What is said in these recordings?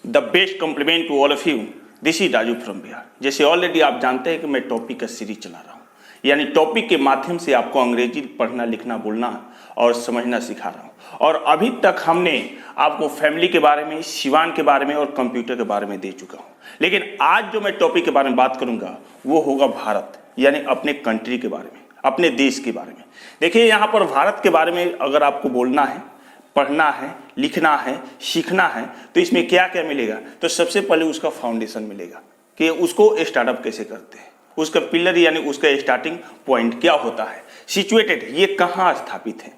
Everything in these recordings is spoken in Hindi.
The best compliment to all of you. This is Raju from Bihar. जैसे ऑलरेडी आप जानते हैं कि मैं टॉपिक का सीरीज चला रहा हूँ, यानी टॉपिक के माध्यम से आपको अंग्रेजी पढ़ना, लिखना, बोलना और समझना सिखा रहा हूँ। और अभी तक हमने आपको फैमिली के बारे में, सिवान के बारे में और कंप्यूटर के बारे में दे चुका हूँ। लेकिन आज जो मैं टॉपिक के बारे में बात करूँगा वो होगा भारत, यानी अपने कंट्री के बारे में, अपने देश के बारे में। देखिए, यहाँ पर भारत के बारे में अगर आपको बोलना है, पढ़ना है, लिखना है, सीखना है, तो इसमें क्या क्या मिलेगा? तो सबसे पहले उसका फाउंडेशन मिलेगा कि उसको स्टार्टअप कैसे करते हैं, उसका पिलर यानी उसका स्टार्टिंग पॉइंट क्या होता है, सिचुएटेड, ये कहाँ स्थापित है,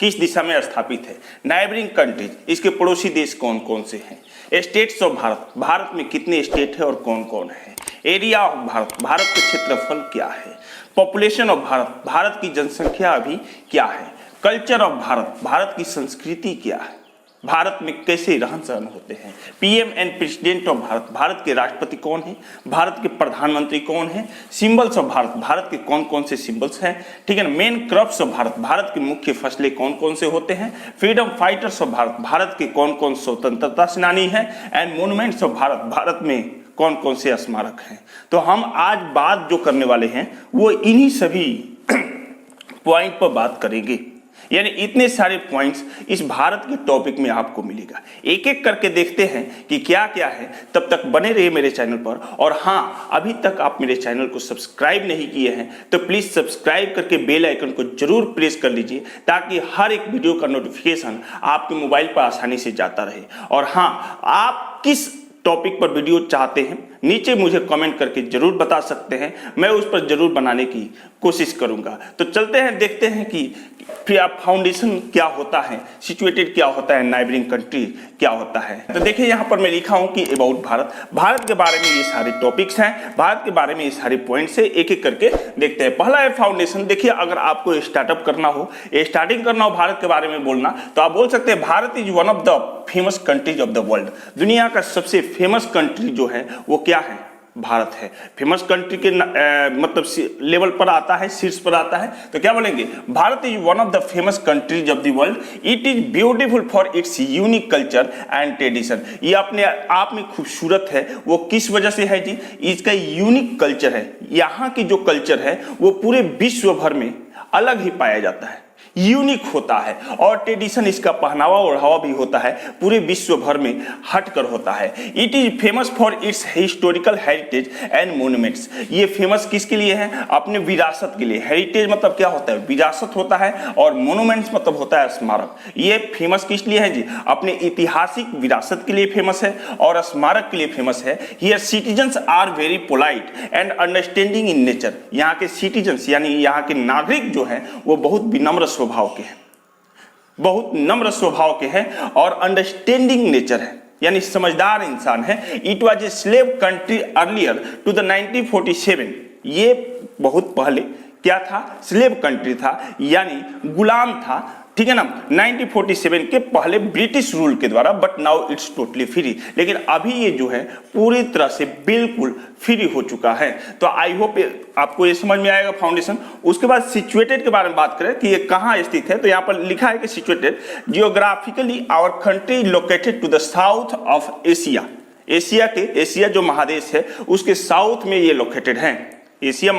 किस दिशा में स्थापित है, नाइबरिंग कंट्रीज, इसके पड़ोसी देश कौन कौन से हैं, स्टेट्स ऑफ भारत, भारत में कितने स्टेट है और कौन कौन है, एरिया ऑफ भारत, भारत के क्षेत्रफल क्या है, पॉपुलेशन ऑफ भारत, भारत की जनसंख्या अभी क्या है, कल्चर ऑफ भारत, भारत की संस्कृति क्या है, भारत में कैसे रहन सहन होते हैं, PM and president of Bharat, Bharat के राष्ट्रपति कौन है, भारत के प्रधानमंत्री कौन है, सिंबल्स ऑफ भारत, भारत के कौन कौन से सिंबल्स हैं, ठीक है ना, main crops of Bharat, Bharat की मुख्य फसलें कौन कौन से होते हैं, freedom fighters of Bharat, Bharat के कौन कौन स्वतंत्रता सेनानी हैं, and monuments of Bharat, Bharat में कौन कौन से स्मारक हैं। तो हम आज बात जो करने वाले हैं वो इन्हीं सभी पॉइंट पर बात करेंगे, यानी इतने सारे पॉइंट्स इस भारत के टॉपिक में आपको मिलेगा। एक एक करके देखते हैं कि क्या क्या है। तब तक बने रहिए मेरे चैनल पर। और हाँ, अभी तक आप मेरे चैनल को सब्सक्राइब नहीं किए हैं तो प्लीज़ सब्सक्राइब करके बेल आइकन को जरूर प्रेस कर लीजिए, ताकि हर एक वीडियो का नोटिफिकेशन आपके मोबाइल पर आसानी से जाता रहे। और हाँ, आप किस टॉपिक पर वीडियो चाहते हैं नीचे मुझे कमेंट करके जरूर बता सकते हैं, मैं उस पर जरूर बनाने की कोशिश करूंगा। तो चलते हैं, देखते हैं कि फिर फाउंडेशन क्या होता है, सिचुएटेड क्या होता है, नाइबरिंग कंट्री क्या होता है। तो देखिए, यहाँ पर मैं लिखा हूं कि अबाउट भारत, भारत के बारे में ये सारे टॉपिक्स हैं, भारत के बारे में ये सारे पॉइंट्स है, एक एक करके देखते हैं। पहला है फाउंडेशन। देखिए, अगर आपको स्टार्टअप करना हो, स्टार्टिंग करना हो भारत के बारे में बोलना, तो आप बोल सकते हैं Bharat is one of the famous countries of the world. दुनिया का सबसे फेमस कंट्री जो है वो क्या है? भारत है। फेमस कंट्री के मतलब लेवल पर आता है, शीर्ष पर आता है, तो क्या बोलेंगे? Bharat is one of the famous countries of the world. It is beautiful for its unique culture and tradition. ये अपने आप में खूबसूरत है। वो किस वजह से है जी? इसका यूनिक कल्चर है। यहाँ की जो कल्चर है वो पूरे विश्व भर में अलग ही पाया जाता है, यूनिक होता है। और ट्रेडिशन, इसका पहनावा ओढ़ावा भी होता है, पूरे विश्व भर में हटकर होता है। It is famous for its historical heritage and monuments. ये फेमस किसके लिए है? अपने विरासत के लिए। हेरिटेज मतलब क्या होता है? विरासत होता है। और मोन्यूमेंट्स मतलब होता है स्मारक। ये फेमस किस लिए है जी? अपने ऐतिहासिक विरासत के लिए फेमस है और स्मारक के लिए फेमस है। Here citizens are very polite and understanding in nature. यहाँ के सिटीजन्स यानी यहाँ के नागरिक जो है वो बहुत विनम्र स्वभाव के हैं, बहुत नम्र स्वभाव के हैं और अंडरस्टैंडिंग नेचर है, यानी समझदार इंसान है। It was a slave country earlier to the 1947। ये बहुत पहले क्या था? स्लेव कंट्री था, यानी गुलाम था, ठीक है ना, 1947 के पहले ब्रिटिश रूल के द्वारा। But now it's totally free. लेकिन अभी ये जो है पूरी तरह से बिल्कुल फ्री हो चुका है। तो आई होप आपको ये समझ में आएगा फाउंडेशन। उसके बाद सिचुएटेड के बारे में बात करें कि ये कहाँ स्थित है, तो यहाँ पर लिखा है कि situated geographically our country located to the south of Asia. Asia जो महादेश है उसके साउथ में ये लोकेटेड है। एशिया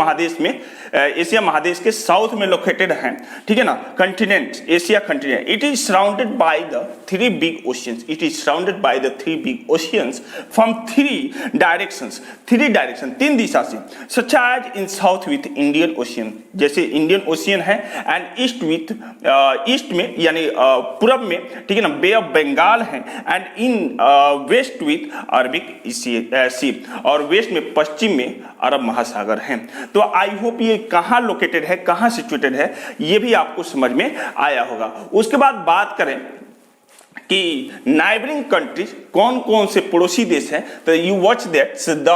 महादेश के साउथ में लोकेटेड हैं, ठीक है ना, continent, Asia continent. It is surrounded by the three big oceans. It is surrounded by the three big oceans from three direction, तीन दिशा से। Such as in south with Indian Ocean, जैसे इंडियन ओशियन है, एंड ईस्ट में यानी पूरब में, ठीक है ना, बे ऑफ बंगाल है, and in west with Arabic sea, और वेस्ट में, पश्चिम में अरब महासागर है। तो आई होप ये कहाँ लोकेटेड है, कहाँ सिचुएटेड है, ये भी आपको समझ में आया होगा। उसके बाद बात करें कि नाइबरिंग कंट्रीज कौन कौन से पड़ोसी देश हैं, तो you watch that the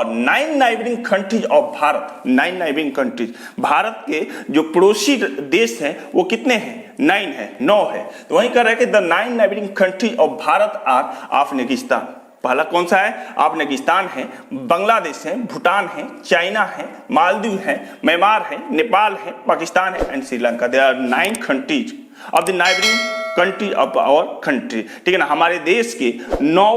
9 neighbouring countries of Bharat. 9 neighbouring countries, Bharat के जो पड़ोसी देश हैं वो कितने हैं? 9 है। तो वहीं कह रहा है कि the 9 neighbouring countries of Bharat are Afghanistan. पहला कौन सा है? अफगानिस्तान है, बांग्लादेश है, भूटान है, चाइना है, मालदीव है, म्यांमार है, नेपाल है, पाकिस्तान है and Sri Lanka. They are 9 countries of the neighbouring country of our country, ठीक है ना, हमारे देश के 9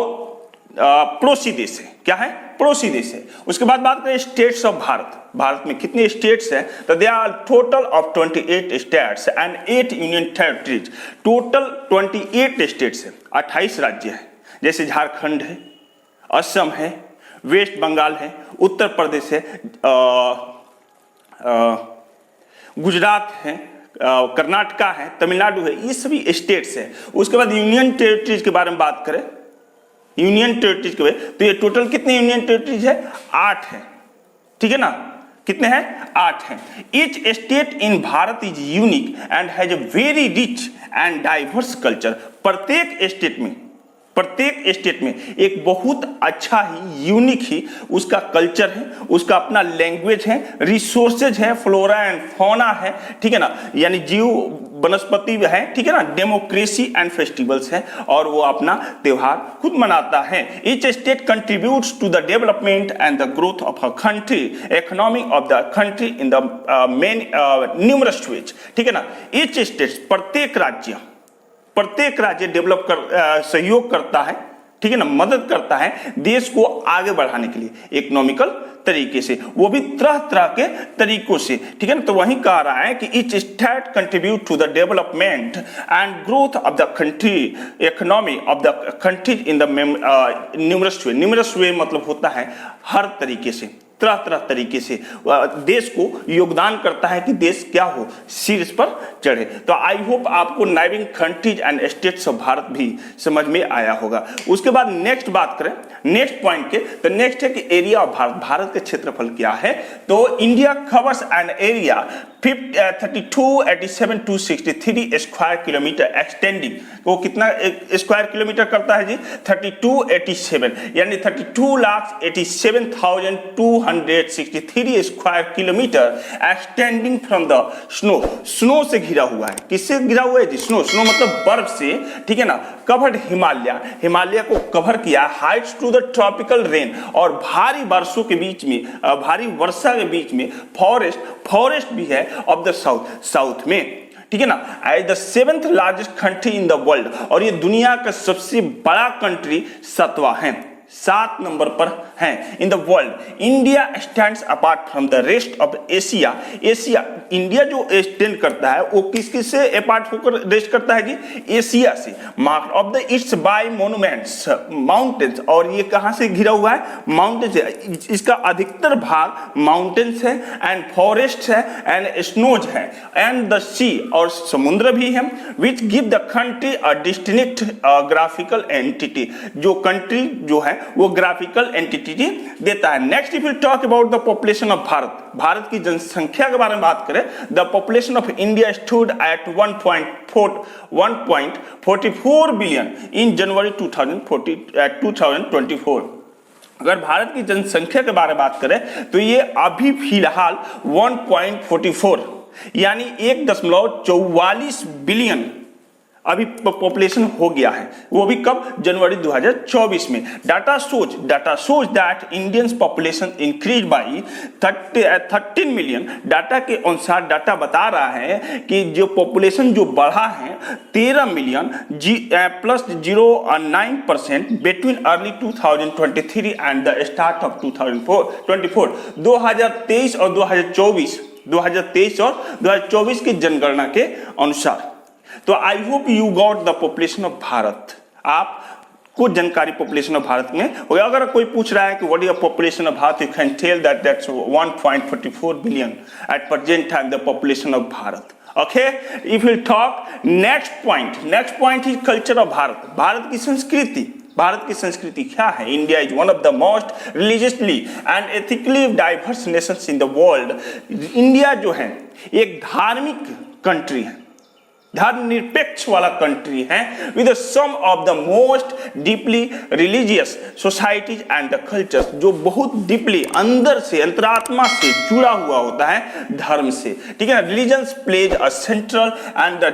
पड़ोसी देश है। क्या है? पड़ोसी देश है। उसके बाद बात करें स्टेट्स ऑफ भारत। भारत में कितने स्टेट्स हैं? तो they are total of 28 states and 8 union territories. Total 28 states है, 28 राज्य है, जैसे झारखंड है, असम है, वेस्ट बंगाल है, उत्तर प्रदेश है, गुजरात है, कर्नाटका है, तमिलनाडु है, ये सभी स्टेट्स है। उसके बाद यूनियन टेरिटरीज के बारे में बात करें, यूनियन टेरिटरीज के बारे तो ये टोटल कितने यूनियन टेरिटरीज है? 8 है। ठीक है ना? कितने हैं? 8 हैं। Each state in Bharat is unique and has a very rich and diverse culture. प्रत्येक स्टेट में एक बहुत अच्छा ही यूनिक ही उसका कल्चर है, उसका अपना लैंग्वेज है, रिसोर्सेज है, फ्लोरा एंड फौना है। ठीक है ना? यानी जीव वनस्पति है। ठीक है ना? डेमोक्रेसी एंड फेस्टिवल्स है, और वो अपना त्योहार खुद मनाता है। Each state contributes to the development and the growth of a country, economy of the country in the main numerous ways. ठीक है ना? ईच स्टेट, प्रत्येक राज्य डेवलप कर सहयोग करता है। ठीक है ना? मदद करता है देश को आगे बढ़ाने के लिए इकोनॉमिकल तरीके से, वो भी तरह तरह के तरीकों से। ठीक है ना? तो वहीं कह रहा है कि each state contribute to the development and growth of the country, economy of the country in the numerous way मतलब होता है हर तरीके से, तरह तरह तरीके से देश को योगदान करता है कि देश क्या हो, शीर्ष पर चढ़े। तो आई होप आपको neighbouring countries and states of Bharat भी समझ में आया होगा। उसके बाद नेक्स्ट बात करें, नेक्स्ट पॉइंट के, तो नेक्स्ट है कि एरिया ऑफ भारत। भारत का क्षेत्रफल क्या है? तो India covers an area 3287,263 square kilometre extending. वो कितना स्क्वायर किलोमीटर करता है जी? 3287, यानी 32,87,263 square kilometre extending from the snow. Snow से घिरा हुआ है। किससे घिरा हुआ है जी? स्नो मतलब बर्फ से। ठीक है ना? कवर्ड हिमालय को कवर किया, heights to the tropical rain, और भारी वर्षों के बीच में, भारी वर्षा के बीच में फॉरेस्ट भी है ऑफ द साउथ में। ठीक है ना? As the 7th largest country in the world, और ये दुनिया का सबसे बड़ा कंट्री 7वां है, 7 नंबर पर है इन the world. India stands apart from the rest of Asia. India जो स्टैंड करता है वो किस से अपार्ट होकर रेस्ट करता है जी? एशिया से। Marked of the its by monuments, mountains, और ये कहां से घिरा हुआ है? माउंटेन से। इसका अधिकतर भाग माउंटेन्स है एंड फॉरेस्ट है एंड स्नोज है एंड द सी, और समुद्र भी है, which give the country a distinct graphical entity. जो कंट्री जो है वो ग्राफिकल एंटिटी देता है। Next if you talk about the population of Bharat की जनसंख्या के बारे में बात करें, the population of India stood at 1.44 billion in January 2024। अगर भारत की जनसंख्या के बारे में बात करें तो ये अभी फिलहाल 1.44 यानी 1.44 बिलियन अभी पॉपुलेशन हो गया है। वो भी कब? जनवरी 2024 में। डाटा सोच that Indians population increase by 13 million. Data के अनुसार डाटा बता रहा है कि जो पॉपुलेशन जो बढ़ा है 13 million plus 0.9% between early 2023 and the start of 2024। 2023 और 2024 की जनगणना के अनुसार। तो I hope you got the population of Bharat. आपको जानकारी पॉपुलेशन ऑफ भारत में होगा। अगर कोई पूछ रहा है कि what is the population of Bharat, you can tell that's 1.44 billion at present time the population of Bharat. Okay, if you talk next point is culture of Bharat की संस्कृति। भारत की संस्कृति क्या है? India is one of the most religiously and ethically diverse nations in the world. India जो है एक धार्मिक कंट्री है, धर्मनिरपेक्ष वाला कंट्री है, with some of the most deeply religious societies and the cultures, जो बहुत डीपली अंदर से, अंतरात्मा से जुड़ा हुआ होता है धर्म से। ठीक है ना? Religions plays a central and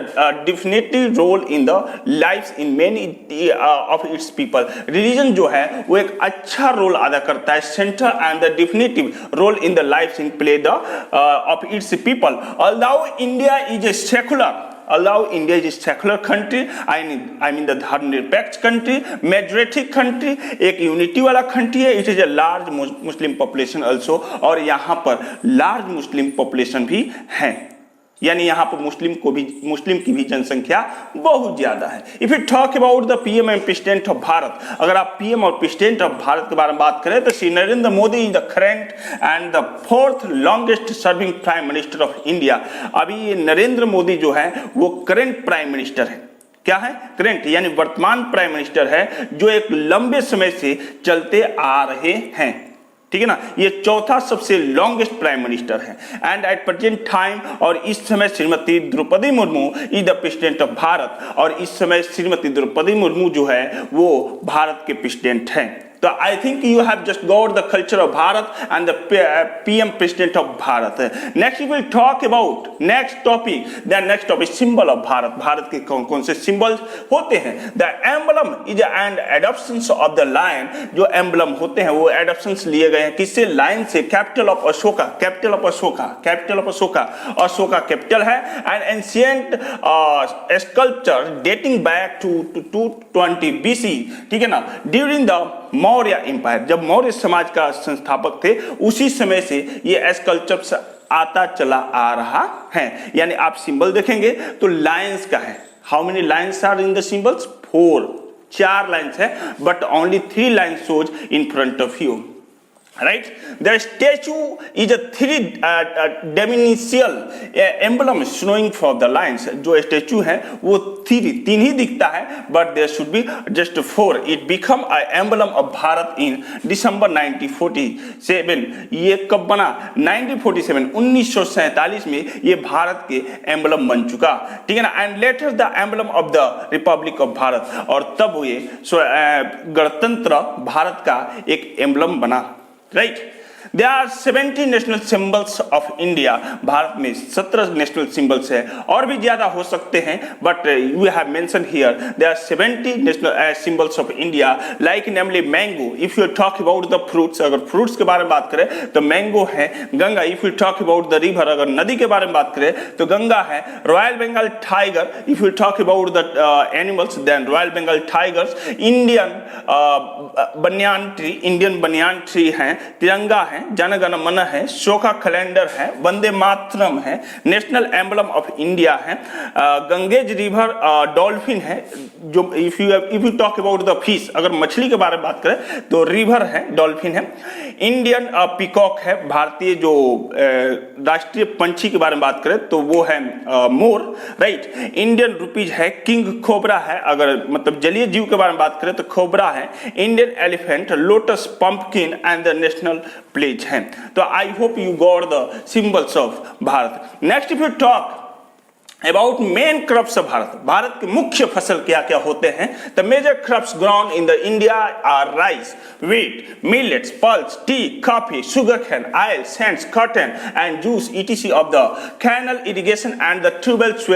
definitive role in the life in many of its people. Religion जो है वो एक अच्छा रोल अदा करता है, central and the definitive role in the life in play the of its people. Although India is a secular although India is a secular country, I mean the धर्मनिरपेक्ष country, majority country, एक यूनिटी वाला कंट्री है, it is a large Muslim population also, और यहाँ पर लार्ज मुस्लिम पॉपुलेशन भी है, यानी यहाँ पर मुस्लिम की भी जनसंख्या बहुत ज्यादा है। If you talk about the PM and president of Bharat, अगर आप पीएम और प्रेसिडेंट ऑफ भारत के बारे में बात करें तो Shri Narendra Modi is the current and the 4th longest serving prime minister of India. अभी ये नरेंद्र मोदी जो है वो करंट प्राइम मिनिस्टर है। क्या है? करंट, यानी वर्तमान प्राइम मिनिस्टर है जो एक लंबे समय से चलते आ रहे हैं, ठीक है ना। ये चौथा सबसे लॉन्गेस्ट प्राइम मिनिस्टर है एंड एट प्रेजेंट टाइम, और इस समय Shrimati Draupadi Murmu is the president of Bharat, और इस समय श्रीमती द्रौपदी मुर्मू जो है वो भारत के प्रेसिडेंट हैं। तो I think you have just got the culture of Bharat and the PM president of Bharat. Next we will talk about next topic symbol of Bharat. Bharat के कौन कौन से सिंबल्स होते हैं? The emblem is and adoptions of the lion. जो एम्बलम होते हैं वो एडॉप्शंस लिए गए हैं किससे? लायन से। Capital of Ashoka, Ashoka capital है। And ancient sculpture dating back to 220 BC, ठीक है ना, ड्यूरिंग द मौर्य एम्पायर, जब मौर्य समाज का संस्थापक थे उसी समय से ये स्कल्पचर आता चला आ रहा है। यानी आप सिंबल देखेंगे तो लायंस का है। How many lions are in the symbols? 4 lions है, but only 3 lions shows in front of you, right? The statue is a 3-dimensional emblem showing for the lines. जो स्टेचू है वो 3 ही दिखता है, but there should be just 4. It become a emblem of Bharat in December 1947. ये कब बना? 1947 में ये भारत के एम्बलम बन चुका, ठीक है ना। And later the emblem of the Republic of Bharat, और तब ये गणतंत्र भारत का एक एम्बलम बना, right. There are 70 national symbols of India. भारत में 17 नेशनल सिंबल्स है, और भी ज्यादा हो सकते हैं, but you have mention here there are 70 national symbols of India, like namely mango. If you talk about the fruits, अगर फ्रूट्स के बारे में बात करें तो मैंगो है। Ganga, if you talk about the river, अगर नदी के बारे में बात करें तो गंगा है। Royal Bengal tiger, if you talk about the animals then royal Bengal tigers. Indian banyan tree है। तिरंगा है, जनगण मन है, शोका कैलेंडर है, वंदे मातरम है, नेशनल एम्बलम ऑफ इंडिया है। गंगेज रिवर डॉल्फिन है। जो if you talk about the fish, अगर मछली के बारे में बात करें तो रिवर है, डॉल्फिन है। इंडियन पीकॉक है, भारतीय जो राष्ट्रीय पंछी के बारे में बात करें तो वो है मोर, राइट। इंडियन रुपीज है। किंग कोबरा है, अगर मतलब जलीय जीव के बारे में बात करें तो कोबरा है। Indian elephant, lotus, pumpkin and the national pledge है। तो I hope you got the symbols of Bharat. Next if you talk about main crops of Bharat, Bharat के मुख्य फसल क्या क्या होते हैं? The major crops grown in the India are rice, wheat, millets, pulse, tea, coffee, sugar cane, oil, sands, cotton and juice etc of the canal irrigation and the tubewells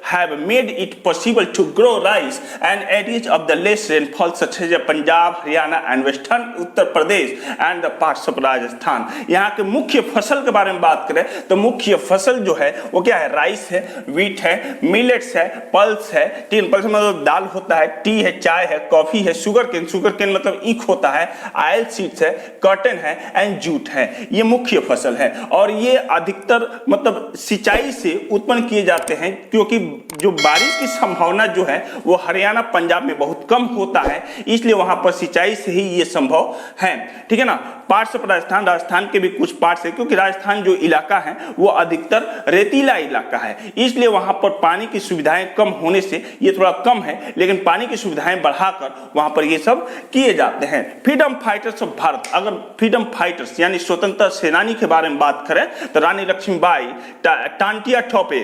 have made it possible to grow rice and areas of the less rainfall such as Punjab, Haryana and western Uttar Pradesh and the parts of Rajasthan। यहाँ के मुख्य फसल के बारे में बात करें तो मुख्य फसल जो है वो क्या है? राइस है, व्हीट है, मिलेट्स है, पल्स है। पल्स मतलब दाल होता है, टी है, चाय है, कॉफी है, शुगर केन मतलब ईख होता है, ऑयल सीड्स है, कॉटन है एंड जूट है। ये मुख्य फसल है, और ये अधिकतर मतलब सिंचाई से उत्पन्न किए जाते हैं, क्योंकि जो बारिश की संभावना जो है वो हरियाणा, पंजाब में बहुत कम होता है, इसलिए वहां पर सिंचाई से ही ये संभव है, ठीक है ना। पार्ट्स ऑफ राजस्थान के भी कुछ पार्ट्स है, क्योंकि राजस्थान जो इलाका है वो अधिकतर रेतीला इलाका है, इसलिए वहां पर पानी की सुविधाएं कम होने से ये थोड़ा कम है, लेकिन पानी की सुविधाएं बढ़ाकर वहां पर ये सब किए जाते हैं। फ्रीडम फाइटर्स ऑफ भारत, अगर फ्रीडम फाइटर्स यानी स्वतंत्रता सेनानी के बारे में बात करें तो Rani Laxmibai, Tantia Tope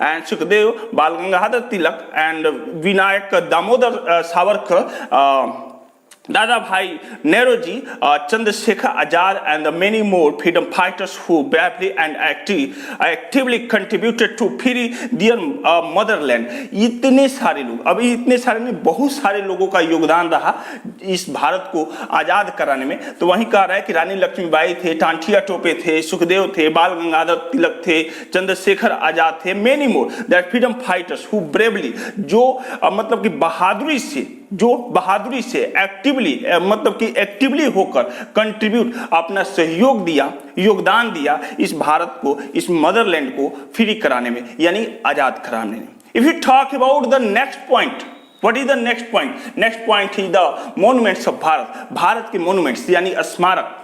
and Sukhdev, Bal Gangadhar Tilak and Vinayak Damodar Savarkar, Dada Bhai Nehruji, Chandrasekhar Azad, and the many more freedom fighters who bravely and actively contributed to free their motherland. इतने सारे लोग, अभी इतने सारे नहीं, बहुत सारे लोगों का योगदान रहा इस भारत को आज़ाद कराने में। तो वहीं कह रहा है कि रानी लक्ष्मीबाई थे, टांटिया टोपे थे, सुखदेव थे, बाल गंगाधर तिलक थे, चंद्रशेखर आज़ाद थे, many more that freedom fighters who bravely, जो मतलब कि बहादुरी से एक्टिवली मतलब कि एक्टिवली होकर कंट्रीब्यूट अपना सहयोग दिया, योगदान दिया इस भारत को, इस मदरलैंड को फ्री कराने में, यानी आज़ाद कराने में। If you talk about the next point, what is the next point? Next point is the monuments of Bharat. Bharat के मॉन्यूमेंट्स यानी स्मारक,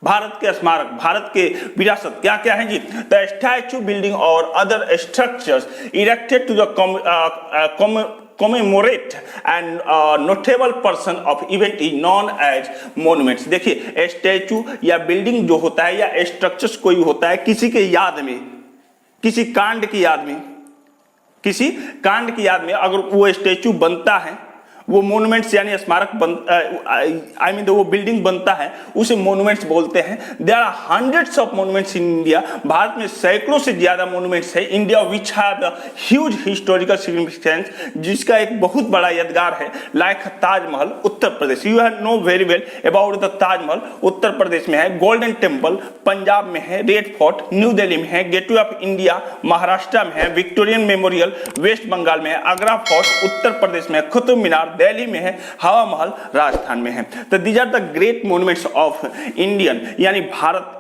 भारत के स्मारक, भारत के विरासत क्या क्या है जी? द स्टैचू, बिल्डिंग और other structures erected to the commemorate and notable person of event is known as monuments। देखिए स्टैचू या बिल्डिंग जो होता है या स्ट्रक्चर्स कोई होता है किसी के याद में, किसी कांड की याद में, किसी कांड की याद में अगर वो स्टैचू बनता है, वो मोन्यूमेंट्स यानी स्मारक वो बिल्डिंग बनता है, उसे मोन्यूमेंट्स बोलते हैं। There are hundreds of monuments in India. भारत में सैकड़ों से ज्यादा मोन्यूमेंट्स है। India which have the huge historical significance, जिसका एक बहुत बड़ा यादगार है, like Taj Mahal Uttar Pradesh. You have know very well about the Taj Mahal, Uttar Pradesh में है। गोल्डन टेम्पल पंजाब में है। रेड फोर्ट न्यू दिल्ली में है। गेटवे ऑफ इंडिया महाराष्ट्र में है। विक्टोरियन मेमोरियल वेस्ट बंगाल में है। आगरा फोर्ट उत्तर प्रदेश में है। कुतुब मीनार दिल्ली में है। हवा महल राजस्थान में है। तो these are the great monuments of Indian यानी भारत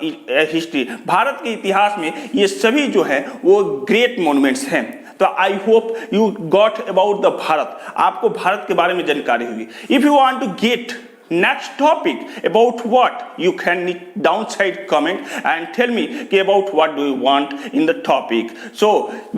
हिस्ट्री, भारत के इतिहास में ये सभी जो है वो ग्रेट मॉन्यूमेंट्स हैं। तो I hope you got about the Bharat, आपको भारत के बारे में जानकारी हुई। If you want to get next topic about what, you can downside comment and tell me about what do you want in the topic. So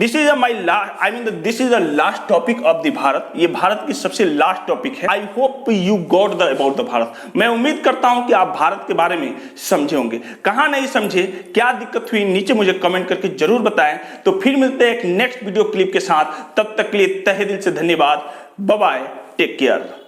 this is my last, this is the last topic of the Bharat. ये भारत की सबसे लास्ट टॉपिक है। I hope you got the about the Bharat. मैं उम्मीद करता हूं कि आप भारत के बारे में समझे होंगे। कहां नहीं समझे, क्या दिक्कत हुई, नीचे मुझे कमेंट करके जरूर बताएं। तो फिर मिलते हैं एक नेक्स्ट वीडियो क्लिप के साथ, तब तक के लिए तहे दिल से धन्यवाद। Bye bye, take care.